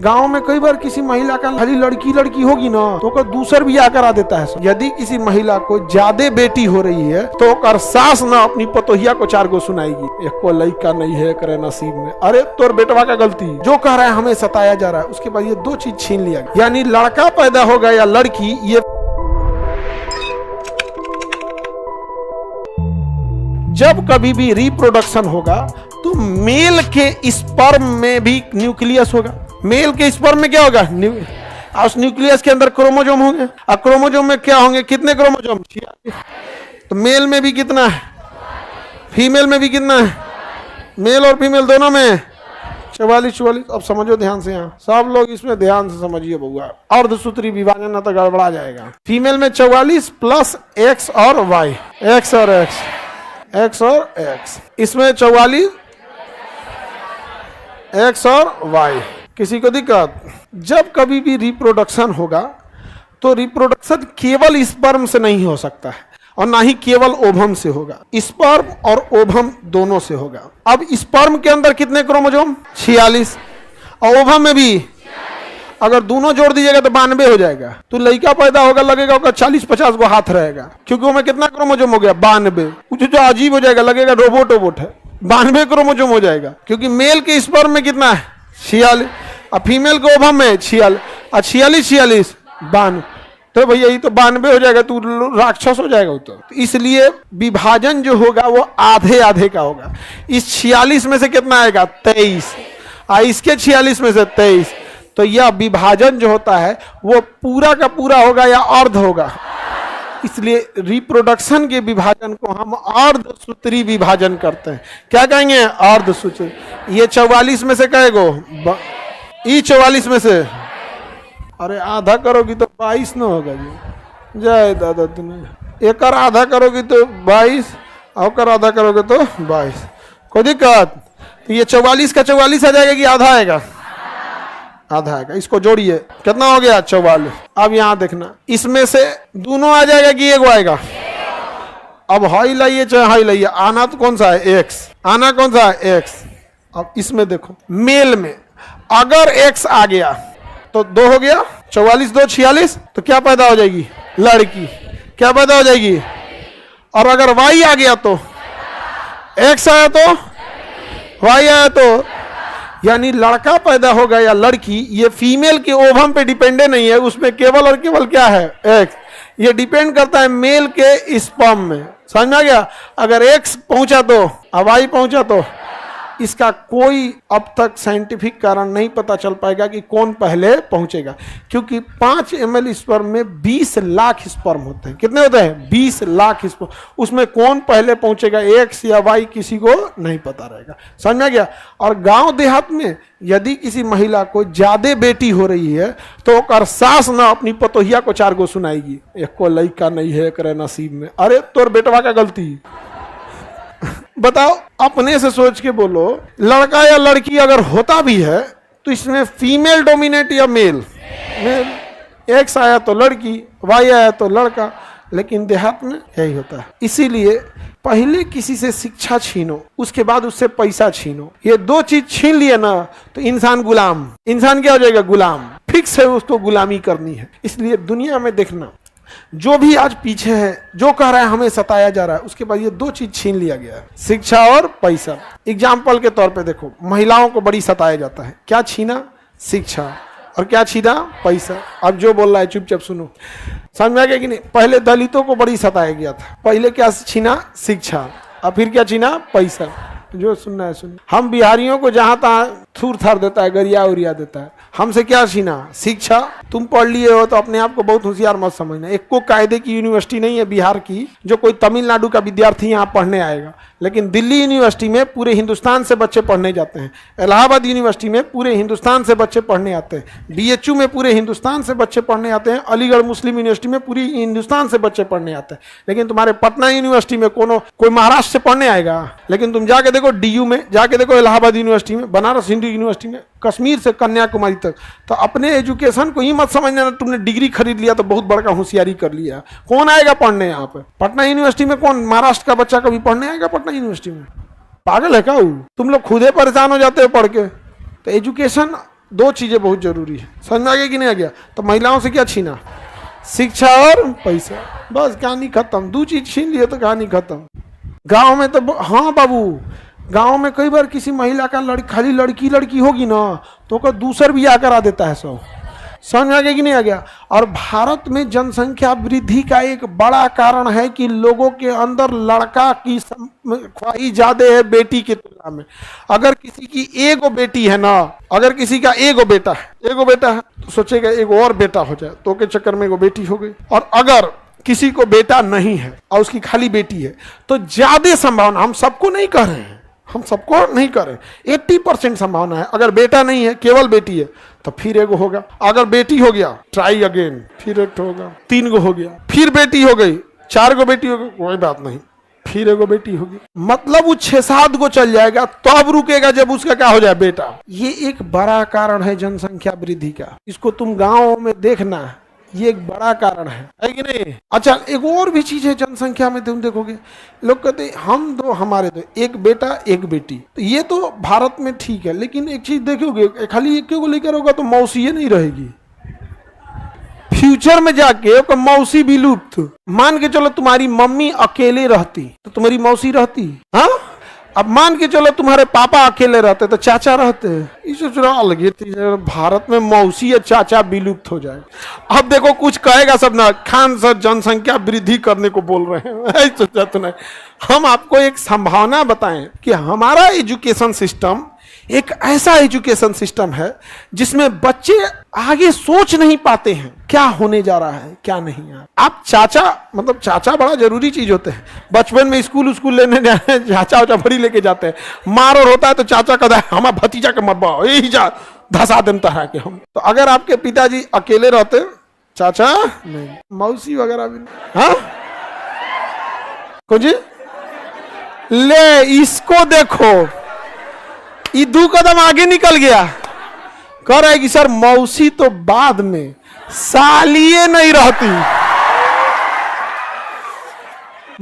गांव में कई बार किसी महिला का खाली लड़की लड़की होगी ना तो ओकर दूसर बियाह करा देता है। यदि किसी महिला को ज्यादा बेटी हो रही है तो ओकर सास ना अपनी पतोहिया को 4 गो सुनाएगी, एक को लड़का नहीं है करे नसीब में, अरे तोर बेटवा का गलती, जो कह रहा है हमें सताया जा रहा है। उसके बाद ये 2 चीज छीन लिया गया, यानी लड़का पैदा होगा या लड़की, ये जब कभी भी रिप्रोडक्शन होगा तो मेल के स्पर्म में भी न्यूक्लियस होगा। मेल के स्पर्म में क्या होगा? उस न्यूक्लियस के अंदर क्रोमोजोम होंगे, और क्रोमोजोम में क्या होंगे? कितने क्रोमोजोम? तो मेल में भी कितना है, फीमेल में भी कितना है? मेल और फीमेल दोनों में 44। अब समझो ध्यान से, यहाँ सब लोग इसमें ध्यान से समझिए बउआ, अर्धसूत्री विभाजन न तो गड़बड़ा जाएगा। फीमेल में 44 प्लस एक्स और वाई, एक्स और एक्स, इसमें 44 एक्स और वाई। किसी को दिक्कत? जब कभी भी रिप्रोडक्शन होगा तो रिप्रोडक्शन केवल स्पर्म से नहीं हो सकता है और ना ही केवल ओवम से होगा, स्पर्म और ओवम दोनों से होगा। अब स्पर्म के अंदर कितने क्रोमोजोम? 46, और ओवम में भी अगर दोनों जोड़ दीजिएगा तो 92 हो जाएगा। तो लड़का पैदा होगा, लगेगा उसका 40-50 गो हाथ रहेगा, क्योंकि उसमें कितना क्रोमोजोम हो गया? 92। कुछ जो अजीब हो जाएगा, लगेगा रोबोट है, 92 क्रोमोजोम हो जाएगा, क्योंकि मेल के स्पर्म में कितना है? 46, और फीमेल के ओवम में 46, और 46 92, तो भैया ये तो 92 हो जाएगा, तू राक्षस हो जाएगा। तो इसलिए विभाजन जो होगा वो आधे आधे का होगा। इस 46 में से कितना आएगा? 23, और इसके 46 में से 23। तो यह विभाजन जो होता है वो पूरा का पूरा होगा या अर्ध होगा? इसलिए रिप्रोडक्शन के विभाजन को हम अर्धसूत्री विभाजन करते हैं। क्या कहेंगे? अर्धसूत्री। ये 44 में से कहेगो? ई 44 में से, अरे आधा करोगी तो 22 ना होगा जी। जय दादा, तुम्हें एक आधा करोगी तो 22, और आधा करोगे तो 22। कोई दिक्कत? तो ये 44 का 44 आ जाएगा कि आधा आएगा? आधा आएगा। इसको जोड़िए, कितना हो गया? 44। अब यहाँ देखना, इसमें से दोनों आ जाएगा कि एक आएगा? अब हाई लाइए चाहे हाई लाइए, आना तो कौन सा है? एक्स। आना कौन सा है? एक्स। अब इसमें देखो, मेल में अगर एक्स आ गया तो 2 हो गया, 44 2 46, तो क्या पैदा हो जाएगी? लड़की। क्या पैदा हो जाएगी? और अगर वाई आ गया तो एक्स आया तो वाई आया तो, यानी लड़का पैदा होगा या लड़की, ये फीमेल के ओवम पे डिपेंडेंट नहीं है, उसमें केवल और केवल क्या है? एक्स। ये डिपेंड करता है मेल के स्पर्म में। समझ में आ गया? अगर एक्स पहुंचा तो वाई पहुंचा तो, इसका कोई अब तक साइंटिफिक कारण नहीं पता चल पाएगा कि कौन पहले पहुंचेगा, क्योंकि 5 ml स्पर्म में 20 लाख स्पर्म होते हैं। कितने होते हैं? 20 लाख स्पर्म। उसमें कौन पहले पहुंचेगा, एक्स या वाई, किसी को नहीं पता रहेगा। समझ में आ गया? और गांव देहात में यदि किसी महिला को ज्यादा बेटी हो रही है तो ओकर सास ना अपनी पतोहिया को 4 गो सुनाएगी, एक को लड़का नहीं है करे नसीब में, अरे तोर बेटवा का गलती। बताओ, अपने से सोच के बोलो, लड़का या लड़की अगर होता भी है तो इसमें फीमेल डोमिनेट या मेल? एक्स आया तो लड़की, वाई आया तो लड़का, लेकिन देहात में यही होता है। इसीलिए पहले किसी से शिक्षा छीनो, उसके बाद उससे पैसा छीनो। ये 2 चीज छीन लिए ना तो इंसान गुलाम। इंसान क्या हो जाएगा? गुलाम। फिक्स है, उसको गुलामी करनी है। इसलिए दुनिया में देखना, जो भी आज पीछे है, जो कह रहा है हमें सताया जा रहा है, उसके बाद ये 2 चीज छीन लिया गया है, शिक्षा और पैसा। एग्जाम्पल के तौर पे देखो, महिलाओं को बड़ी सताया जाता है। क्या छीना? शिक्षा। और क्या छीना? पैसा। अब जो बोल रहा है चुपचाप सुनो, समझ में आ गया कि नहीं? पहले दलितों को बड़ी सताया गया था। पहले क्या छीना? शिक्षा। और फिर क्या छीना? पैसा। जो सुनना है सुन। हम बिहारियों को जहां तहां थूर थार देता है, गरिया उरिया देता है। हमसे क्या छीना? शिक्षा। तुम पढ़ लिए हो तो अपने आप को बहुत होशियार मत समझना। एक को कायदे की यूनिवर्सिटी नहीं है बिहार की जो कोई तमिलनाडु का विद्यार्थी यहाँ पढ़ने आएगा, लेकिन दिल्ली यूनिवर्सिटी में पूरे हिंदुस्तान से बच्चे पढ़ने जाते हैं, इलाहाबाद यूनिवर्सिटी में पूरे हिंदुस्तान से बच्चे पढ़ने आते हैं, BHU में पूरे हिंदुस्तान से बच्चे पढ़ने आते हैं, अलीगढ़ मुस्लिम यूनिवर्सिटी में पूरी हिंदुस्तान से बच्चे पढ़ने आते हैं। लेकिन तुम्हारे पटना यूनिवर्सिटी में कोई महाराष्ट्र से पढ़ने आएगा? लेकिन तुम जाके देखो DU में, जाके देखो इलाहाबाद यूनिवर्सिटी में, बनारस हिंदू यूनिवर्सिटी में, कश्मीर से कन्याकुमारी तक। तो अपने एजुकेशन को ही मत समझना तुमने डिग्री खरीद लिया तो बहुत बड़का होशियारी कर लिया। कौन आएगा पढ़ने यहाँ पे? पटना यूनिवर्सिटी में कौन महाराष्ट्र का बच्चा कभी पढ़ने आएगा पटना यूनिवर्सिटी में? पागल है क्या? तुम लोग खुदे परेशान हो जाते हो पढ़ के। तो एजुकेशन दो चीजें बहुत जरूरी है। समझ में आ गया कि नहीं आ गया? तो महिलाओं से क्या छीना? शिक्षा और पैसा। बस कहानी खत्म। दो चीज छीन लिए तो कहानी खत्म। गांव में तो हाँ बाबू, गांव में कई बार किसी महिला का खाली लड़की होगी ना तो का दूसर भी आकर आ देता है सब। समझ में आ गया कि नहीं आ गया? और भारत में जनसंख्या वृद्धि का एक बड़ा कारण है कि लोगों के अंदर लड़का की ख्वाहिश ज्यादा है बेटी की तुलना में। अगर किसी की एगो बेटी है ना, अगर किसी का एगो बेटा है तो सोचेगा एगो और बेटा हो जाए, तो के चक्कर में एगो बेटी हो गई। और अगर किसी को बेटा नहीं है और उसकी खाली बेटी है तो ज्यादा संभावना, हम सबको नहीं कह रहे हैं, 80% संभावना है। अगर बेटा नहीं है केवल बेटी है तो फिर एगो होगा। अगर बेटी हो गया ट्राई अगेन, फिर एक होगा, 3 गो हो गया, फिर बेटी हो गई, 4 गो बेटी हो गई, कोई बात नहीं, फिर एगो बेटी होगी। मतलब वो 6-7 गो चल जाएगा तो अब रुकेगा जब उसका क्या हो जाए बेटा। ये एक बड़ा कारण है जनसंख्या वृद्धि का। इसको तुम गाँव में देखना, ये एक बड़ा कारण है कि नहीं? अच्छा, एक और भी चीज है जनसंख्या में, तुम देखोगे लोग कहते हैं हम दो हमारे दो, एक बेटा एक बेटी। तो ये तो भारत में ठीक है, लेकिन एक चीज देखोगे खाली एक को लेकर होगा तो मौसी नहीं रहेगी। फ्यूचर में जाके मौसी भी लुप्त। मान के चलो तुम्हारी मम्मी अकेले रहती तो तुम्हारी मौसी रहती। हाँ, अब मान के चलो तुम्हारे पापा अकेले रहते तो चाचा रहते। इसे अलग थी। भारत में मौसी या चाचा विलुप्त हो जाए। अब देखो कुछ कहेगा सब ना, खान सर जनसंख्या वृद्धि करने को बोल रहे हैं। सोचा तो नहीं। हम आपको एक संभावना बताएं कि हमारा एजुकेशन सिस्टम एक ऐसा एजुकेशन सिस्टम है जिसमें बच्चे आगे सोच नहीं पाते हैं क्या होने जा रहा है क्या नहीं है। आप चाचा बड़ा जरूरी चीज होते हैं। बचपन में स्कूल लेने जाए, चाचा बड़ी लेके जाते हैं, मार और होता है तो चाचा कहता है हमारा भतीजा के मब्बा यही जा धसा देता है कि हम। तो अगर आपके पिताजी अकेले रहते, चाचा नहीं, मौसी वगैरह भी नहीं। हाँ कुछ ले, इसको देखो, ये 2 कदम आगे निकल गया। कह रहा है कि सर मौसी तो बाद में, सालिए नहीं रहती।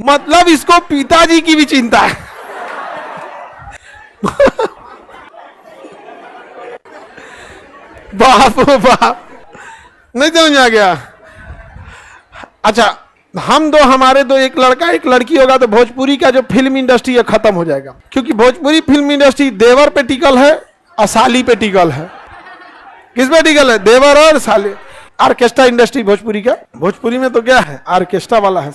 मतलब इसको पिताजी की भी चिंता है। बाप बाप, नहीं समझ आ गया? अच्छा, हम दो हमारे दो, एक लड़का एक लड़की होगा तो भोजपुरी का जो फिल्म इंडस्ट्री है खत्म हो जाएगा। क्योंकि भोजपुरी फिल्म इंडस्ट्री देवर पे टिकल है और साली पे टिकल है। किस पे टिकल है? देवर और साली। ऑर्केस्ट्रा इंडस्ट्री भोजपुरी का, भोजपुरी में तो क्या है ऑर्केस्ट्रा वाला है।